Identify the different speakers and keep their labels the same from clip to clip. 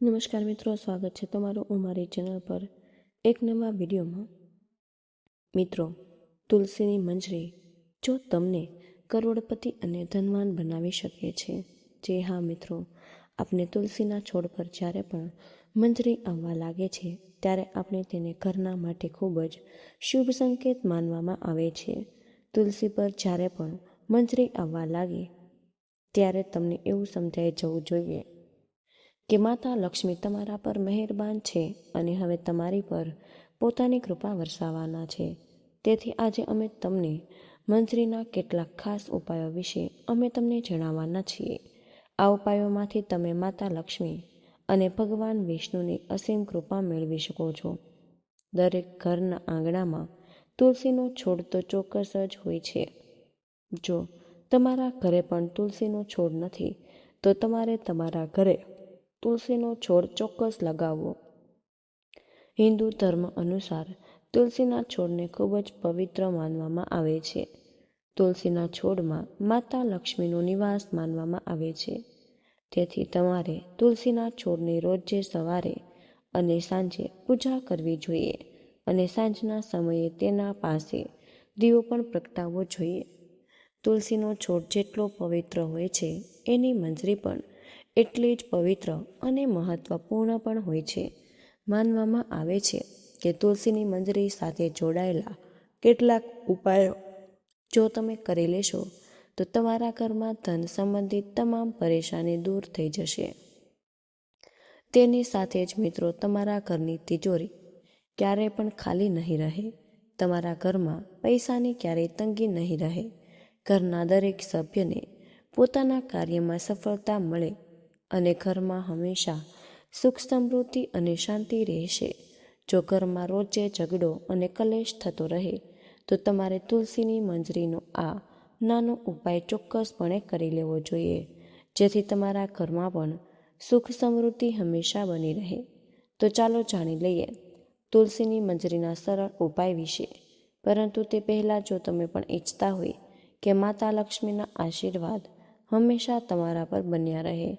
Speaker 1: નમસ્કાર મિત્રો, સ્વાગત છે તમારું અમારી ચેનલ પર એક નવા વિડીયોમાં। મિત્રો, તુલસીની મંજરી જો તમને કરોડપતિ અને ધનવાન બનાવી શકે છે। જે હા મિત્રો, આપણે તુલસીના છોડ પર જ્યારે પણ મંજરી આવવા લાગે છે ત્યારે આપણે તેને ઘરના માટે ખૂબ જ શુભ સંકેત માનવામાં આવે છે। તુલસી પર જ્યારે પણ મંજરી આવવા લાગે ત્યારે તમને એવું સમજાઈ જવું જોઈએ કે માતા લક્ષ્મી તમારા પર મહેરબાન છે અને હવે તમારી પર પોતાની કૃપા વરસાવવાના છે। તેથી આજે અમે તમને મંજરીના કેટલાક ખાસ ઉપાયો વિશે અમે તમને જણાવવાના છીએ। આ ઉપાયોમાંથી તમે માતા લક્ષ્મી અને ભગવાન વિષ્ણુની અસીમ કૃપા મેળવી શકો છો। દરેક ઘરના આંગણામાં તુલસીનો છોડ તો ચોક્કસ જ હોય છે। જો તમારા ઘરે પણ તુલસીનો છોડ નથી તો તમારે તમારા ઘરે તુલસીનો છોડ ચોક્કસ લગાવવો। હિન્દુ ધર્મ અનુસાર તુલસીના છોડને ખૂબ જ પવિત્ર માનવામાં આવે છે। તુલસીના છોડમાં માતા લક્ષ્મીનો નિવાસ માનવામાં આવે છે। તેથી તમારે તુલસીના છોડની રોજે સવારે અને સાંજે પૂજા કરવી જોઈએ અને સાંજના સમયે તેના પાસે દીવો પણ પ્રગટાવવો જોઈએ। તુલસીનો છોડ જેટલો પવિત્ર હોય છે એની મંજરી પણ એટલી જ પવિત્ર અને મહત્વપૂર્ણ પણ હોય છે। માનવામાં આવે છે કે તુલસીની મંજરી સાથે જોડાયેલા કેટલાક ઉપાયો જો તમે કરી લેશો તો તમારા ઘરમાં ધન સંબંધિત તમામ પરેશાની દૂર થઈ જશે। તેની સાથે જ મિત્રો, તમારા ઘરની તિજોરી ક્યારેય પણ ખાલી નહીં રહે। તમારા ઘરમાં પૈસાની ક્યારેય તંગી નહીં રહે। ઘરના દરેક સભ્યને પોતાના કાર્યમાં સફળતા મળે અને ઘરમાં હંમેશા સુખ સમૃદ્ધિ અને શાંતિ રહેશે। જો ઘરમાં રોજે ઝઘડો અને કલેશ થતો રહે તો તમારે તુલસીની મંજરીનો આ નાનો ઉપાય ચોક્કસપણે કરી લેવો જોઈએ, જેથી તમારા ઘરમાં પણ સુખ સમૃદ્ધિ હંમેશા બની રહે। તો ચાલો જાણી લઈએ તુલસીની મંજરીના સરળ ઉપાય વિશે। પરંતુ તે પહેલાં જો તમે પણ ઈચ્છતા હોય કે માતા લક્ષ્મીના આશીર્વાદ હંમેશા તમારા પર બન્યા રહે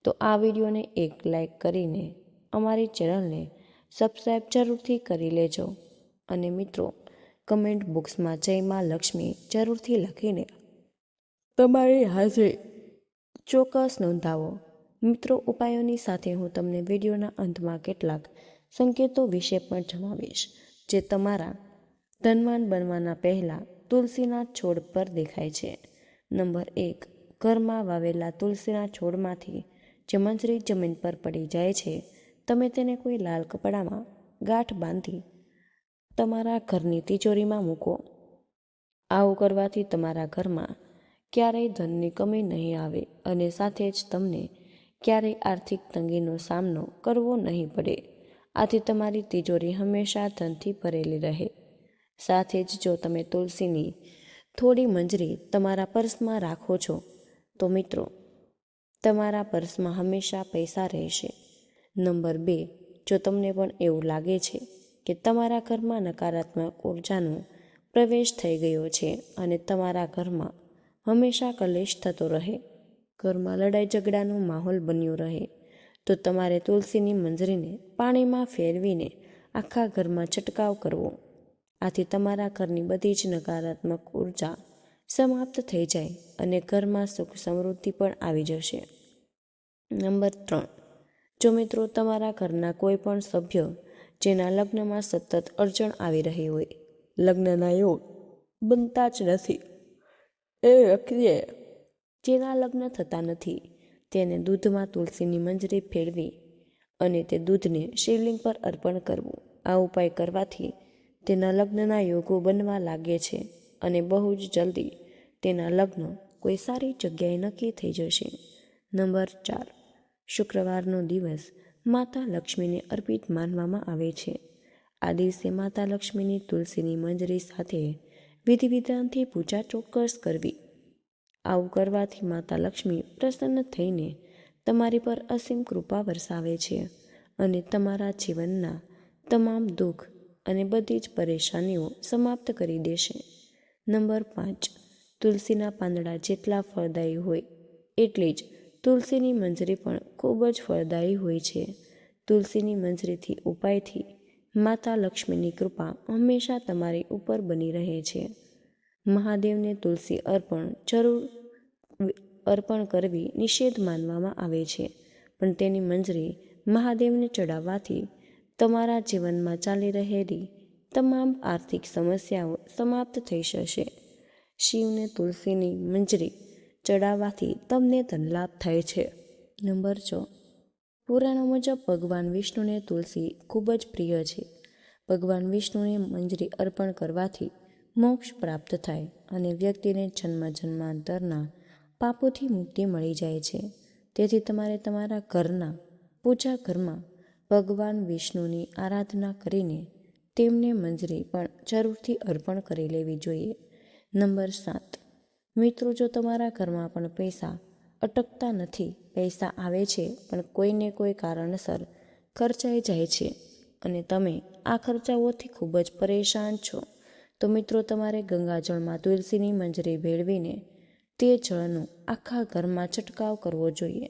Speaker 1: તો આ વિડીયોને એક લાઈક કરીને અમારી ચેનલને સબસ્ક્રાઈબ જરૂરથી કરી લેજો અને મિત્રો, કમેન્ટ બોક્સમાં જય મા લક્ષ્મી જરૂરથી લખીને તમારી હાજરી ચોક્કસ નોંધાવો। મિત્રો, ઉપાયોની સાથે હું તમને વિડીયોના અંતમાં કેટલાક સંકેતો વિશે પણ જણાવીશ જે તમારા ધનવાન બનવાના પહેલાં તુલસીના છોડ પર દેખાય છે। નંબર 1, ઘરમાં વાવેલા તુલસીના છોડમાંથી જે મંજરી જમીન પર પડી જાય છે, તમે તેને કોઈ લાલ કપડામાં ગાંઠ બાંધી તમારા ઘરની તિજોરીમાં મૂકો। આવું કરવાથી તમારા ઘરમાં ક્યારેય ધનની કમી નહીં આવે અને સાથે જ તમને ક્યારેય આર્થિક તંગીનો સામનો કરવો નહીં પડે। આથી તમારી તિજોરી હંમેશા ધનથી ભરેલી રહે। સાથે જ જો તમે તુલસીની થોડી મંજરી તમારા પર્સમાં રાખો છો તો મિત્રો, તમારા પર્સમાં હંમેશા પૈસા રહેશે। નંબર 2, જો તમને પણ એવું લાગે છે કે તમારા ઘરમાં નકારાત્મક ઉર્જાનો પ્રવેશ થઈ ગયો છે અને તમારા ઘરમાં હંમેશા કલેશ થતો રહે, ઘરમાં લડાઈ ઝઘડાનો માહોલ બન્યો રહે, તો તમારે તુલસીની મંજરીને પાણીમાં ફેરવીને આખા ઘરમાં છંટકાવ કરવો। આથી તમારા ઘરની બધી જ નકારાત્મક ઉર્જા સમાપ્ત થઈ જાય અને ઘરમાં સુખ સમૃદ્ધિ પણ આવી જશે। નંબર 3, જો મિત્રો તમારા ઘરના કોઈ પણ સભ્ય જેના લગ્નમાં સતત અડચણ આવી રહી હોય, લગ્નના યોગ બનતા જ નથી, એ વ્યક્તિએ જેના લગ્ન થતા નથી તેને દૂધમાં તુલસીની મંજરી ફેરવી અને તે દૂધને શિવલિંગ પર અર્પણ કરવું। આ ઉપાય કરવાથી તેના લગ્નના યોગો બનવા લાગે છે અને બહુ જ જલ્દી તેના લગ્ન કોઈ સારી જગ્યાએ નક્કી થઈ જશે। નંબર 4, શુક્રવારનો દિવસ માતા લક્ષ્મીને અર્પિત માનવામાં આવે છે। આ દિવસે માતા લક્ષ્મીની તુલસીની મંજરી સાથે વિધિ વિધાનથી પૂજા ચોક્કસ કરવી। આવું કરવાથી માતા લક્ષ્મી પ્રસન્ન થઈને તમારી પર અસીમ કૃપા વરસાવે છે અને તમારા જીવનના તમામ દુઃખ અને બધી જ પરેશાનીઓ સમાપ્ત કરી દેશે। નંબર 5, તુલસીના પાંદડા જેટલા ફળદાયી હોય એટલી જ તુલસીની મંજરી પણ ખૂબ જ ફળદાયી હોય છે. તુલસીની મંજરીથી ઉપાયથી માતા લક્ષ્મીની કૃપા હંમેશા તમારી ઉપર બની રહે છે. મહાદેવને તુલસી અર્પણ કરવી નિષેધ માનવામાં આવે છે, પણ તેની મંજરી મહાદેવને ચડાવવાથી તમારા જીવનમાં ચાલી રહેલી તમામ આર્થિક સમસ્યાઓ સમાપ્ત થઈ જશે. શિવને તુલસીની મંજરી ચડાવવાથી તમને ધનલાભ થાય છે. નંબર 6. પુરાણો મુજબ ભગવાન વિષ્ણુને તુલસી ખૂબ જ પ્રિય છે. ભગવાન વિષ્ણુને મંજરી અર્પણ કરવાથી મોક્ષ પ્રાપ્ત થાય અને વ્યક્તિને જન્મ જન્માંતરના પાપોથી મુક્તિ મળી જાય છે. તેથી તમારે તમારા પૂજા ઘરમાં ભગવાન વિષ્ણુની આરાધના કરીને તેમને મંજરી પણ જરૂરથી અર્પણ કરી લેવી જોઈએ. નંબર 7. મિત્રો, જો તમારા ઘરમાં પણ પૈસા અટકતા નથી, પૈસા આવે છે પણ કોઈને કોઈ કારણસર ખર્ચાઈ જાય છે અને તમે આ ખર્ચાઓથી ખૂબ જ પરેશાન છો, તો મિત્રો તમારે ગંગાજળમાં તુલસીની મંજરી ભેળવીને તે જળનો આખા ઘરમાં છંટકાવ કરવો જોઈએ.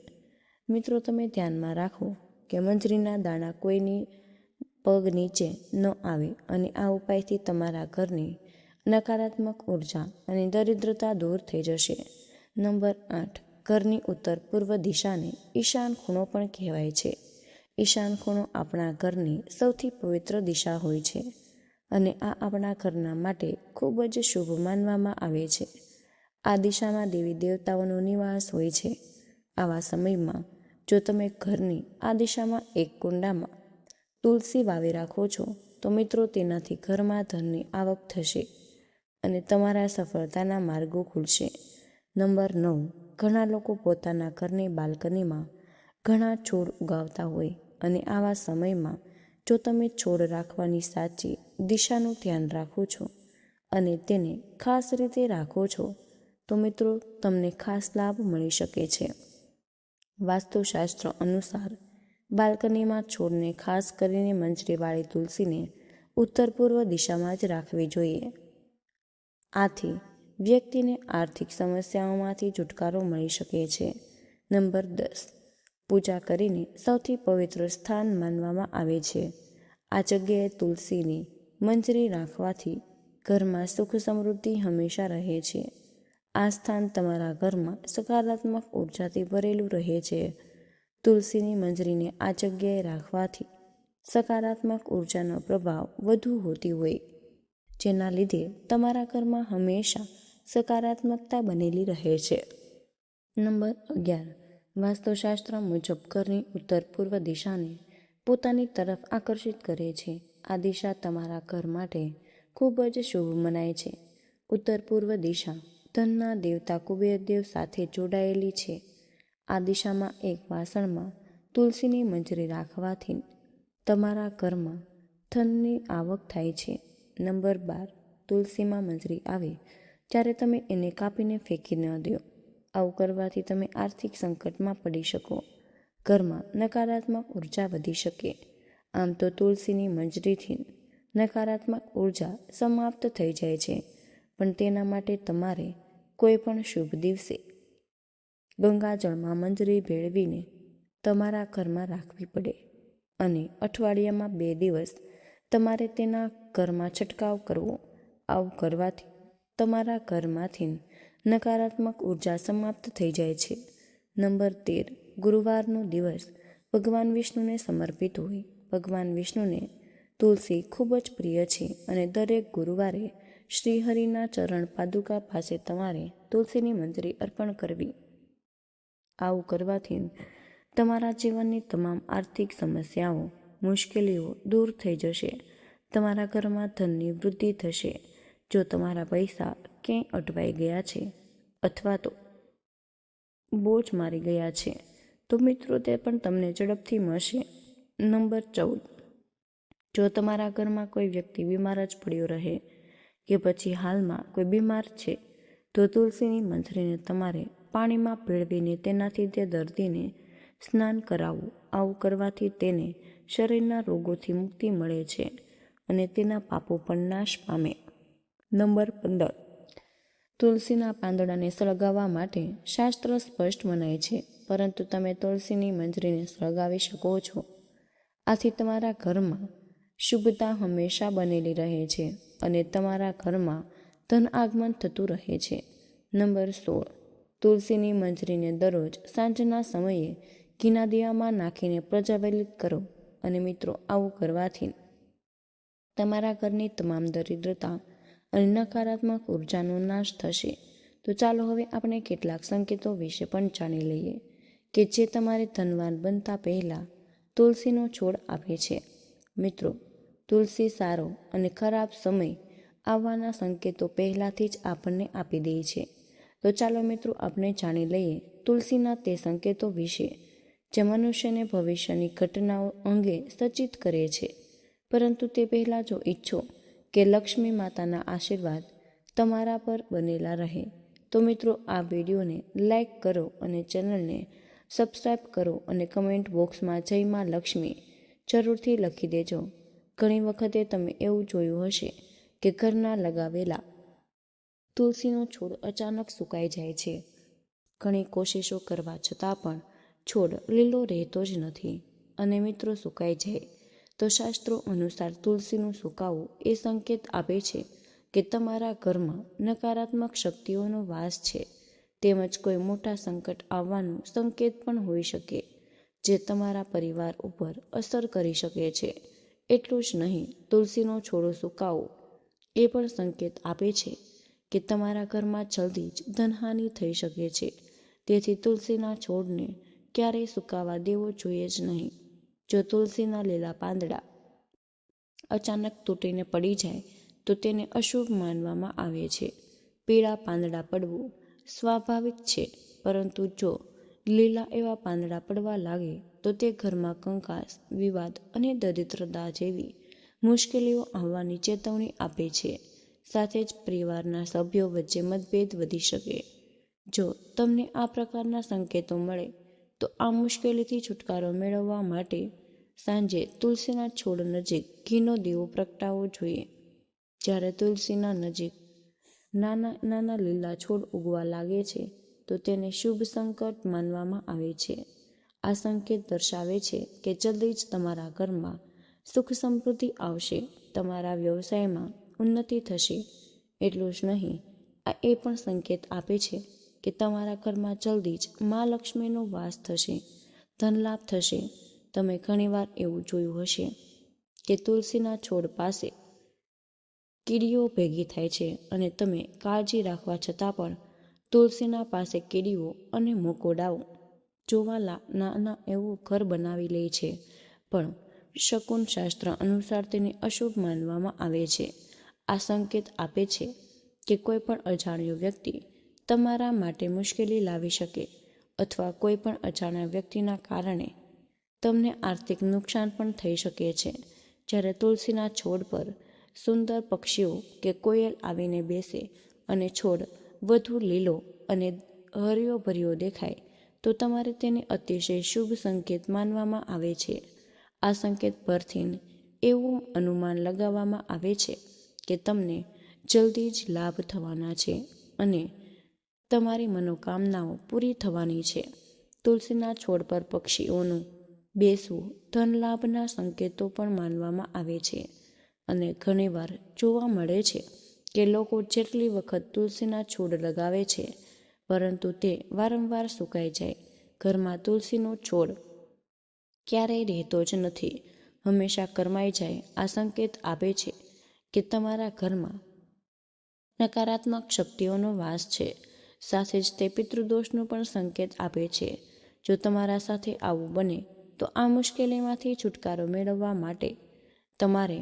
Speaker 1: મિત્રો, તમે ધ્યાનમાં રાખો કે મંજરીના દાણા કોઈની પગ નીચે ન આવે અને આ ઉપાયથી તમારા ઘરની નકારાત્મક ઉર્જા અને દરિદ્રતા દૂર થઈ જશે. નંબર 8. ઘરની ઉત્તર પૂર્વ દિશાને ઈશાન ખૂણો પણ કહેવાય છે. ઈશાન ખૂણો આપણા ઘરની સૌથી પવિત્ર દિશા હોય છે અને આ આપણા ઘરના માટે ખૂબ જ શુભ માનવામાં આવે છે. આ દિશામાં દેવી દેવતાઓનો નિવાસ હોય છે. આવા સમયમાં જો તમે ઘરની આ દિશામાં એક કુંડામાં તુલસી વાવી રાખો છો, તો મિત્રો તેનાથી ઘરમાં ધનની આવક થશે અને તમારા સફળતાના માર્ગો ખુલશે. નંબર 9. ઘણા લોકો પોતાના ઘરની બાલ્કનીમાં ઘણા છોડ ઉગાવતા હોય અને આવા સમયમાં જો તમે છોડ રાખવાની સાચી દિશાનું ધ્યાન રાખો છો અને તેને ખાસ રીતે રાખો છો, તો મિત્રો તમને ખાસ લાભ મળી શકે છે. વાસ્તુશાસ્ત્ર અનુસાર બાલ્કનીમાં છોડને ખાસ કરીને મંજરીવાળી તુલસીને ઉત્તર પૂર્વ દિશામાં જ રાખવી જોઈએ. આથી વ્યક્તિને આર્થિક સમસ્યાઓમાંથી છુટકારો મળી શકે છે. નંબર 10. પૂજા કરીને સૌથી પવિત્ર સ્થાન માનવામાં આવે છે. આ જગ્યાએ તુલસીની મંજરી રાખવાથી ઘરમાં સુખ સમૃદ્ધિ હંમેશા રહે છે. આ સ્થાન તમારા ઘરમાં સકારાત્મક ઉર્જાથી ભરેલું રહે છે. તુલસીની મંજરીને આ જગ્યાએ રાખવાથી સકારાત્મક ઉર્જાનો પ્રભાવ વધુ હોતી હોય, જેના લીધે તમારા ઘરમાં હંમેશા સકારાત્મકતા બનેલી રહે છે. નંબર 11. વાસ્તુશાસ્ત્ર મુજબ ઘરની ઉત્તર પૂર્વ દિશાને પોતાની તરફ આકર્ષિત કરે છે. આ દિશા તમારા ઘર માટે ખૂબ જ શુભ મનાય છે. ઉત્તર પૂર્વ દિશા ધનના દેવતા કુબેરદેવ સાથે જોડાયેલી છે. આ દિશામાં એક વાસણમાં તુલસીની મંજરી રાખવાથી તમારા ઘરમાં ધનની આવક થાય છે. નંબર 12. તુલસીમાં મંજરી આવે ત્યારે તમે એને કાપીને ફેંકી ન દો. આવું કરવાથી તમે આર્થિક સંકટમાં પડી શકો, ઘરમાં નકારાત્મક ઉર્જા વધી શકે. આમ તો તુલસીની મંજરીથી નકારાત્મક ઉર્જા સમાપ્ત થઈ જાય છે, પણ તેના માટે તમારે કોઈ પણ શુભ દિવસે ગંગાજળમાં મંજરી ભેળવીને તમારા ઘરમાં રાખવી પડે અને અઠવાડિયામાં 2 દિવસ તમારે તેના ઘરમાં છંટકાવ કરવો. આવું કરવાથી તમારા ઘરમાંથી નકારાત્મક ઉર્જા સમાપ્ત થઈ જાય છે. નંબર 13. ગુરુવારનો દિવસ ભગવાન વિષ્ણુને સમર્પિત હોય. ભગવાન વિષ્ણુને તુલસી ખૂબ જ પ્રિય છે અને દરેક ગુરુવારે શ્રીહરિના ચરણ પાદુકા પાસે તમારે તુલસીની મંજરી અર્પણ કરવી. આવું કરવાથી તમારા જીવનની તમામ આર્થિક સમસ્યાઓ, મુશ્કેલીઓ દૂર થઈ જશે. તમારા ઘરમાં ધનની વૃદ્ધિ થશે. જો તમારા પૈસા ક્યાંય અટવાઈ ગયા છે અથવા તો બોજ મારી ગયા છે, તો મિત્રો તે પણ તમને ઝડપથી મળશે. નંબર 14. જો તમારા ઘરમાં કોઈ વ્યક્તિ બીમાર જ પડ્યો રહે કે પછી હાલમાં કોઈ બીમાર છે, તો તુલસીની મંજરીને તમારે પાણીમાં ભેળવીને તેનાથી તે દર્દીને સ્નાન કરાવવું. આવું કરવાથી તેને શરીરના રોગોથી મુક્તિ મળે છે અને તેના પાપો પણ નાશ પામે. નંબર 15. તુલસીના પાંદડાને સળગાવવા માટે શાસ્ત્ર સ્પષ્ટ મનાય છે. પરંતુ તમે તુલસીની મંજરીને સળગાવી શકો છો. આથી તમારા ઘરમાં શુભતા હંમેશા બનેલી રહે છે અને તમારા ઘરમાં ધન આગમન થતું રહે છે. નંબર 16. તુલસીની મંજરીને દરરોજ સાંજના સમયે ઘીના દીવામાં નાખીને પ્રજ્વલિત કરો. અને મિત્રો, આવું કરવાથી તમારા ઘરની તમામ દરિદ્રતા અને નકારાત્મક ઉર્જાનો નાશ થશે. તો ચાલો હવે આપણે કેટલાક સંકેતો વિશે પણ જાણી લઈએ કે જે તમારે ધનવાન બનતા પહેલાં તુલસીનો છોડ આપે છે. મિત્રો, તુલસી સારો અને ખરાબ સમય આવવાના સંકેતો પહેલાંથી જ આપણને આપી દે છે. તો ચાલો મિત્રો, આપણે જાણી લઈએ તુલસીના તે સંકેતો વિશે જે મનુષ્યને ભવિષ્યની ઘટનાઓ અંગે સચેત કરે છે. પરંતુ તે પહેલાં જો ઈચ્છો કે લક્ષ્મી માતાના આશીર્વાદ તમારા પર બનેલા રહે તો મિત્રો, આ વિડીયોને લાઈક કરો અને ચેનલને સબસ્ક્રાઈબ કરો અને કમેન્ટ બોક્સમાં જય માં લક્ષ્મી જરૂરથી લખી દેજો. ઘણી વખતે તમે એવું જોયું હશે કે ઘરના લગાવેલા તુલસીનો છોડ અચાનક સુકાઈ જાય છે. ઘણી કોશિશો કરવા છતાં પણ છોડ લીલો રહેતો જ નથી અને મિત્રો, સુકાઈ જાય તો શાસ્ત્રો અનુસાર તુલસીનું સુકાવું એ સંકેત આપે છે કે તમારા ઘરમાં નકારાત્મક શક્તિઓનો વાસ છે. તેમજ કોઈ મોટા સંકટ આવવાનું સંકેત પણ હોઈ શકે જે તમારા પરિવાર ઉપર અસર કરી શકે છે. એટલું જ નહીં, તુલસીનો છોડ સુકાવો એ પણ સંકેત આપે છે કે તમારા ઘરમાં જલ્દી જ ધનહાનિ થઈ શકે છે. તેથી તુલસીના છોડને ક્યારેય સુકાવા દેવો જોઈએ જ નહીં. જો તુલસીના લીલા પાંદડા અચાનક તૂટીને પડી જાય તો તેને અશુભ માનવામાં આવે છે. પીળા પાંદડા પડવું સ્વાભાવિક છે, પરંતુ જો લીલા એવા પાંદડા પડવા લાગે તો તે ઘરમાં કંકાસ, વિવાદ અને દરિદ્રતા જેવી મુશ્કેલીઓ આવવાની ચેતવણી આપે છે. સાથે જ પરિવારના સભ્યો વચ્ચે મતભેદ વધી શકે. જો તમને આ પ્રકારના સંકેતો મળે તો આ મુશ્કેલીથી છુટકારો મેળવવા માટે સાંજે તુલસીના છોડ નજીક ઘીનો દીવો પ્રગટાવવો જોઈએ. જ્યારે તુલસીના નજીક નાના નાના લીલા છોડ ઉગવા લાગે છે તો તેને શુભ સંકેત માનવામાં આવે છે. આ સંકેત દર્શાવે છે કે જલ્દી જ તમારા ઘરમાં સુખ સમૃદ્ધિ આવશે, તમારા વ્યવસાયમાં ઉન્નતિ થશે. એટલું જ નહીં, આ એ પણ સંકેત આપે છે કે તમારા ઘરમાં જલ્દી જ મા લક્ષ્મીનો વાસ થશે, ધનલાભ થશે. તમે ઘણીવાર એવું જોયું હશે કે તુલસીના છોડ પાસે કીડીઓ ભેગી થાય છે અને તમે કાળજી રાખવા છતાં પણ તુલસીના પાસે કીડીઓ અને મકોડાઓ જોવા નાના એવું ઘર બનાવી લે છે. પણ શકુન શાસ્ત્ર અનુસાર તેને અશુભ માનવામાં આવે છે. આ સંકેત આપે છે કે કોઈ પણ અજાણ્યો વ્યક્તિ તમારા માટે મુશ્કેલી લાવી શકે અથવા કોઈ પણ અજાણ્યા વ્યક્તિના કારણે તમને આર્થિક નુકસાન પણ થઈ શકે છે. જ્યારે તુલસીના છોડ પર સુંદર પક્ષીઓ કે કોયલ આવીને બેસે અને છોડ વધુ લીલો અને હર્યો ભર્યો દેખાય તો તમારે તેને અતિશય શુભ સંકેત માનવામાં આવે છે. આ સંકેત પરથી એવું અનુમાન લગાવવામાં આવે છે કે તમને જલ્દી જ લાભ થવાના છે અને તમારી મનોકામનાઓ પૂરી થવાની છે. તુલસીના છોડ પર પક્ષીઓનું બેસવું ધન લાભના સંકેતો પણ માનવામાં આવે છે અને ઘણીવાર જોવા મળે છે કે લોકો જેટલી વખત તુલસીના છોડ લગાવે છે પરંતુ તે વારંવાર સુકાઈ જાય. ઘરમાં તુલસીનો છોડ ક્યારેય રહેતો જ નથી, હંમેશા કરમાઈ જાય. આ સંકેત આપે છે કે તમારા ઘરમાં નકારાત્મક શક્તિઓનો વાસ છે. સાથે જ તે પિતૃદોષનો પણ સંકેત આપે છે. જો તમારા સાથે આવું બને તો આ મુશ્કેલીમાંથી છુટકારો મેળવવા માટે તમારે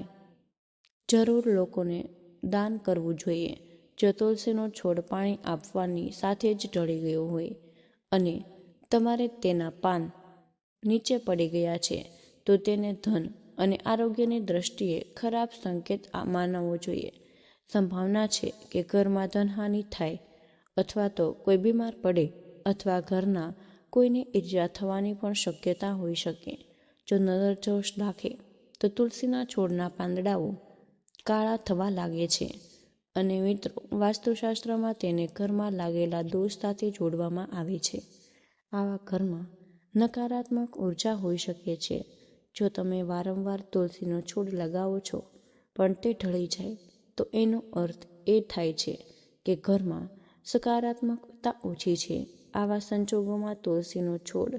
Speaker 1: જરૂર લોકોને દાન કરવું જોઈએ. જો તુલસીનો છોડ પાણી આપવાની સાથે જ ઢળી ગયો હોય અને તમારે તેના પાન નીચે પડી ગયા છે તો તેને ધન અને આરોગ્યની દ્રષ્ટિએ ખરાબ સંકેત માનવો જોઈએ. સંભાવના છે કે ઘરમાં ધનહાનિ થાય અથવા તો કોઈ બીમાર પડે અથવા ઘરના કોઈને ઈજા થવાની પણ શક્યતા હોઈ શકે. જો નજર જોશ રાખે તો તુલસીના છોડના પાંદડાઓ કાળા થવા લાગે છે અને મિત્રો, વાસ્તુશાસ્ત્રમાં તેને ઘરમાં લાગેલા દોષ સાથે જોડવામાં આવે છે. આવા ઘરમાં નકારાત્મક ઉર્જા હોઈ શકે છે. જો તમે વારંવાર તુલસીનો છોડ લગાવો છો પણ તે ઢળી જાય તો એનો અર્થ એ થાય છે કે ઘરમાં સકારાત્મકતા ઓછી છે. આવા સંજોગોમાં તુલસીનો છોડ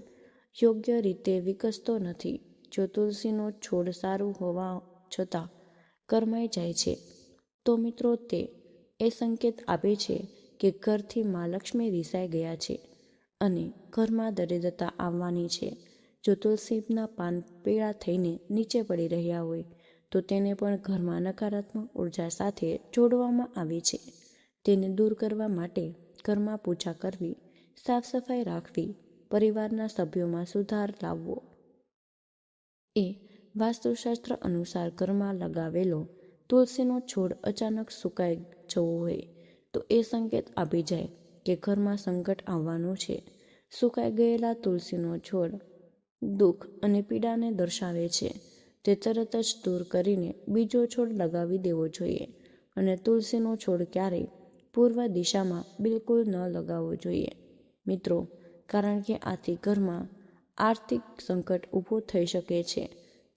Speaker 1: યોગ્ય રીતે વિકસતો નથી. જો તુલસીનો છોડ સારું હોવા છતાં કરમાઈ જાય છે તો મિત્રો તે એ સંકેત આપે છે કે ઘરથી મા લક્ષ્મી રિસાઈ ગયા છે અને ઘરમાં દરિદ્રતા આવવાની છે. જો તુલસીના પાન પીળા થઈને નીચે પડી રહ્યા હોય તો તેને પણ ઘરમાં નકારાત્મક ઉર્જા સાથે જોડવામાં આવી છે. તેને દૂર કરવા માટે ઘરમાં પૂજા કરવી, સાફ સફાઈ રાખવી, પરિવારના સભ્યોમાં સુધાર લાવવો એ વાસ્તુશાસ્ત્ર અનુસાર ઘરમાં લગાવેલો તુલસીનો છોડ અચાનક સુકાઈ જવો હોય તો એ સંકેત આપી જાય કે ઘરમાં સંકટ આવવાનું છે. સુકાઈ ગયેલા તુલસીનો છોડ દુઃખ અને પીડાને દર્શાવે છે. તે તરત જ દૂર કરીને બીજો છોડ લગાવી દેવો જોઈએ અને તુલસીનો છોડ ક્યારેય પૂર્વ દિશામાં બિલકુલ ન લગાવવો જોઈએ મિત્રો, કારણ કે આથી ઘરમાં આર્થિક સંકટ ઊભું થઈ શકે છે.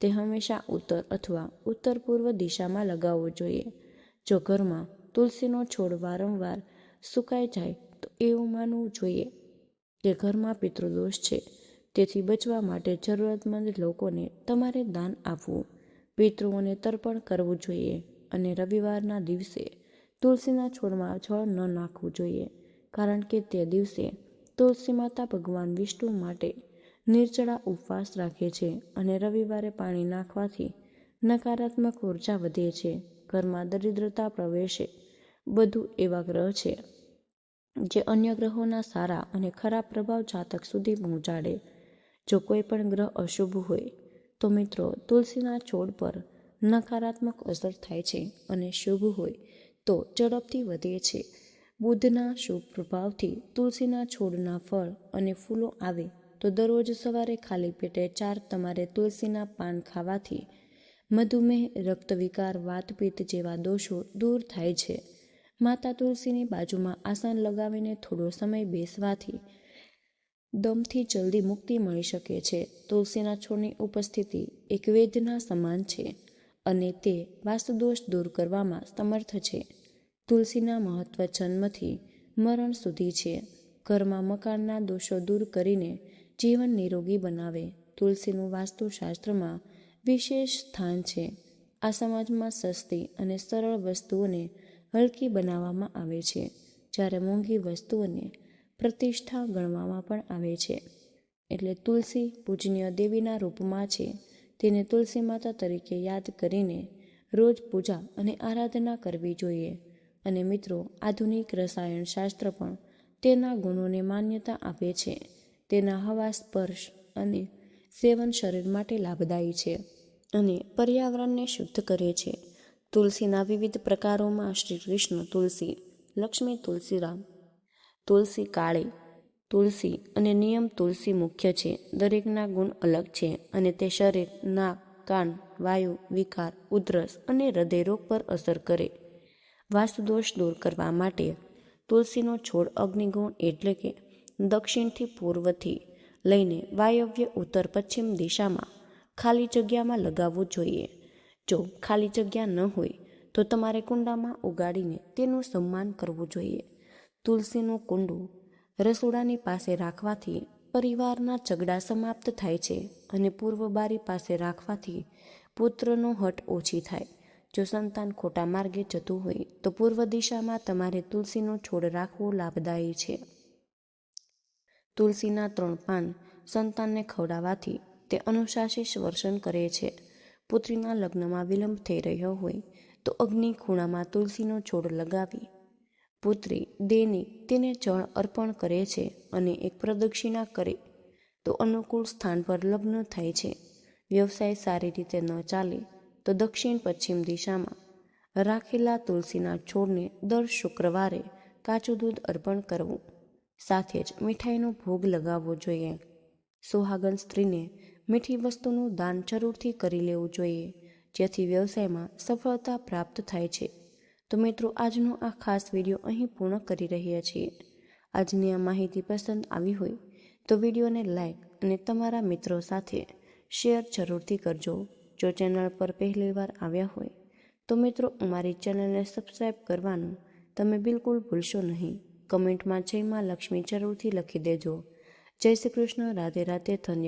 Speaker 1: તે હંમેશા ઉત્તર અથવા ઉત્તર પૂર્વ દિશામાં લગાવવો જોઈએ. જો ઘરમાં તુલસીનો છોડ વારંવાર સુકાઈ જાય તો એવું માનવું જોઈએ કે ઘરમાં પિતૃદોષ છે. તેથી બચવા માટે જરૂરતમંદ લોકોને તમારે દાન આપવું, પિતૃઓને તર્પણ કરવું જોઈએ અને રવિવારના દિવસે તુલસીના છોડમાં જળ ન નાખવું જોઈએ, કારણ કે તે દિવસે તુલસી માતા ભગવાન વિષ્ણુ માટે નિર્જળા ઉપવાસ રાખે છે અને રવિવારે પાણી નાખવાથી નકારાત્મક ઉર્જા વધે છે, ઘરમાં દરિદ્રતા પ્રવેશે. બધું એવા ગ્રહ છે જે અન્ય ગ્રહોના સારા અને ખરાબ પ્રભાવ જાતક સુધી પહોંચાડે. જો કોઈ પણ ગ્રહ અશુભ હોય તો મિત્રો તુલસીના છોડ પર નકારાત્મક અસર થાય છે અને શુભ હોય તો ઝડપથી વધે છે. બુધના શુભ પ્રભાવથી તુલસીના છોડના ફળ અને ફૂલો આવે તો દરરોજ સવારે ખાલી પેટે 4 તમારે તુલસીના પાન ખાવાથી મધુમેહ, રક્તવિકાર, વાતપિત્ત જેવા દોષો દૂર થાય છે. માતા તુલસીની બાજુમાં આસન લગાવીને થોડો સમય બેસવાથી દમથી જલ્દી મુક્તિ મળી શકે છે. તુલસીના છોડની ઉપસ્થિતિ એક વેદના સમાન છે અને તે વાસ્તુદોષ દૂર કરવામાં સમર્થ છે. તુલસીના મહત્વ જન્મથી મરણ સુધી છે. ઘરમાં મકાનના દોષો દૂર કરીને જીવન નિરોગી બનાવે. તુલસીનું વાસ્તુશાસ્ત્રમાં વિશેષ સ્થાન છે. આ સમાજમાં સસ્તી અને સરળ વસ્તુઓને હલકી બનાવવામાં આવે છે, જ્યારે મોંઘી વસ્તુઓને પ્રતિષ્ઠા ગણવામાં પણ આવે છે. એટલે તુલસી પૂજનીય દેવીના રૂપમાં છે. તેને તુલસી માતા તરીકે યાદ કરીને રોજ પૂજા અને આરાધના કરવી જોઈએ. અને મિત્રો, આધુનિક રસાયણશાસ્ત્ર પણ તેના ગુણોને માન્યતા આપે છે. તેના હવા, સ્પર્શ અને સેવન શરીર માટે લાભદાયી છે અને પર્યાવરણને શુદ્ધ કરે છે. તુલસીના વિવિધ પ્રકારોમાં શ્રી કૃષ્ણ તુલસી, લક્ષ્મી તુલસીરામ, તુલસી કાળી તુલસી અને નિયમ તુલસી મુખ્ય છે. દરેકના ગુણ અલગ છે અને તે શરીર, નાક, કાન, વાયુ, વિકાર, ઉધરસ અને હૃદયરોગ પર અસર કરે. વાસ્તુદોષ દૂર કરવા માટે તુલસીનો છોડ અગ્નિગુણ એટલે કે દક્ષિણથી પૂર્વથી લઈને વાયવ્ય ઉત્તર પશ્ચિમ દિશામાં ખાલી જગ્યામાં લગાવવું જોઈએ. જો ખાલી જગ્યા ન હોય તો તમારે કુંડામાં ઉગાડીને તેનું સન્માન કરવું જોઈએ. તુલસીનું કુંડું રસોડાની પાસે રાખવાથી પરિવારના ઝઘડા સમાપ્ત થાય છે અને પૂર્વ બારી પાસે રાખવાથી પુત્રનો હટ ઓછી થાય. જો સંતાન ખોટા માર્ગે જતું હોય તો પૂર્વ દિશામાં તમારે તુલસીનો છોડ રાખવો લાભદાયી છે. તુલસીના 3 પાન સંતાનને ખવડાવવાથી તે અનુશાસિત વર્તન કરે છે. પુત્રીના લગ્નમાં વિલંબ થઈ રહ્યો હોય તો અગ્નિ ખૂણામાં તુલસીનો છોડ લગાવી પુત્રી દેની તેને જળ અર્પણ કરે છે અને એક પ્રદક્ષિણા કરે તો અનુકૂળ સ્થાન પર લગ્ન થાય છે. વ્યવસાય સારી રીતે ન ચાલે તો દક્ષિણ પશ્ચિમ દિશામાં રાખેલા તુલસીના છોડને દર શુક્રવારે કાચું દૂધ અર્પણ કરવું. સાથે જ મીઠાઈનો ભોગ લગાવવો જોઈએ. સુહાગન સ્ત્રીને મીઠી વસ્તુનું દાન જરૂરથી કરી લેવું જોઈએ, જેથી વ્યવસાયમાં સફળતા પ્રાપ્ત થાય છે. તો મિત્રો, આજનો આ ખાસ વિડીયો અહીં પૂર્ણ કરી રહ્યા છીએ. આજની આ માહિતી પસંદ આવી હોય તો વિડીયોને લાઈક અને તમારા મિત્રો સાથે શેર જરૂરથી કરજો. જો ચેનલ પર પહેલીવાર આવ્યા હોય તો મિત્રો અમારી ચેનલને સબસ્ક્રાઈબ કરવાનું તમે બિલકુલ ભૂલશો નહીં. કમેન્ટમાં જય માં લક્ષ્મી જરૂરથી લખી દેજો. જય શ્રી કૃષ્ણ. રાધે રાધે. ધન્યવાદ.